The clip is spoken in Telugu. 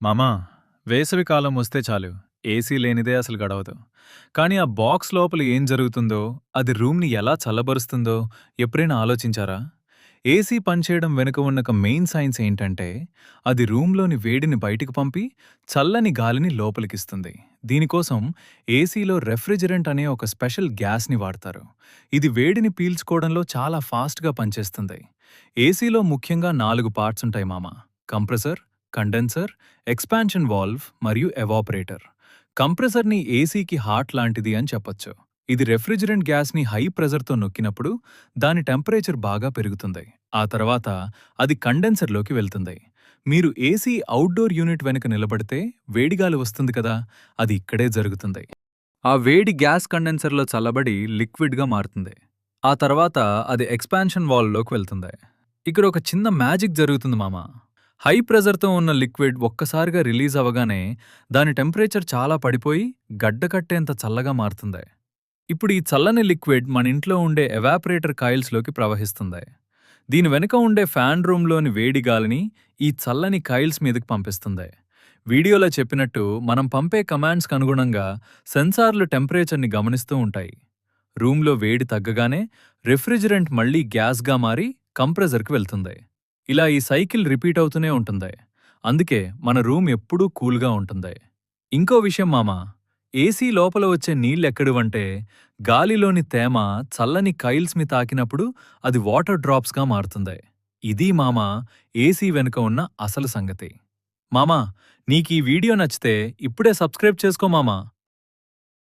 మామా, వేసవి కాలం వస్తే చాలు ఏసీ లేనిదే అసలు గడవదు. కానీ ఆ బాక్స్ లోపల ఏం జరుగుతుందో, అది రూమ్‌ని ఎలా చల్లబరుస్తుందో ఎప్పుడైనా ఆలోచించారా? ఏసీ పనిచేయడం వెనుక ఉన్న ఒక మెయిన్ సైన్స్ ఏంటంటే, అది రూమ్‌లోని వేడిని బయటికి పంపి, చల్లని గాలిని లోపలికిస్తుంది. దీనికోసం ఏసీలో రెఫ్రిజరెంట్ అనే ఒక స్పెషల్ గ్యాస్‌ని వాడతారు. ఇది వేడిని పీల్చుకోవడంలో చాలా ఫాస్ట్‌గా పనిచేస్తుంది. ఏసీలో ముఖ్యంగా 4 పార్ట్స్ ఉంటాయి మామా. కంప్రెసర్, కండెన్సర్, ఎక్స్పాన్షన్ వాల్వ్ మరియు ఎవాపరేటర్. కంప్రెసర్ని ఏసీకి హార్ట్ లాంటిది అని చెప్పొచ్చు. ఇది రెఫ్రిజిరెంట్ గ్యాస్ని హై ప్రెజర్తో నొక్కినప్పుడు దాని టెంపరేచర్ బాగా పెరుగుతుంది. ఆ తర్వాత అది కండెన్సర్లోకి వెళ్తుంది. మీరు ఏసీ అవుట్డోర్ యూనిట్ వెనుక నిలబడితే వేడిగాలి వస్తుంది కదా, అది ఇక్కడే జరుగుతుంది. ఆ వేడి గ్యాస్ కండెన్సర్లో చల్లబడి లిక్విడ్గా మారుతుంది. ఆ తర్వాత అది ఎక్స్పాన్షన్ వాల్వ్లోకి వెళ్తుంది. ఇక్కడ ఒక చిన్న మ్యాజిక్ జరుగుతుంది మామా. హై ప్రెజర్‌తో ఉన్న లిక్విడ్ ఒక్కసారిగా రిలీజ్ అవ్వగానే దాని టెంపరేచర్ చాలా పడిపోయి గడ్డకట్టేంత చల్లగా మారుతుంది. ఇప్పుడు ఈ చల్లని లిక్విడ్ మన ఇంట్లో ఉండే ఎవాపరేటర్ కాయిల్స్‌లోకి ప్రవహిస్తుంది. దీని వెనుక ఉండే ఫ్యాన్ రూమ్‌లోని వేడి గాలిని ఈ చల్లని కాయిల్స్ మీదకి పంపిస్తుంది. వీడియోలో చెప్పినట్టు మనం పంపే కమాండ్స్‌కి అనుగుణంగా సెన్సార్లు టెంపరేచర్‌ని గమనిస్తూ ఉంటాయి. రూమ్‌లో వేడి తగ్గగానే రిఫ్రిజిరెంట్ మళ్ళీ గ్యాస్‌గా మారి కంప్రెసర్‌కి వెళ్తుంది. ఇలా ఈ సైకిల్ రిపీట్ అవుతూనే ఉంటుంది. అందుకే మన రూమ్ ఎప్పుడూ కూల్‌గా ఉంటుంది. ఇంకో విషయం మామా, ఏసీ లోపల వచ్చే నీళ్ళెక్కడివంటే గాలిలోని తేమ చల్లని కైల్స్‌మి తాకినప్పుడు అది వాటర్ డ్రాప్స్‌గా మారుతుంది. ఇది మామా ఏసీ వెనుక ఉన్న అసలు సంగతి. మామా, నీకీ వీడియో నచ్చితే ఇప్పుడే సబ్స్క్రైబ్ చేసుకో మామా.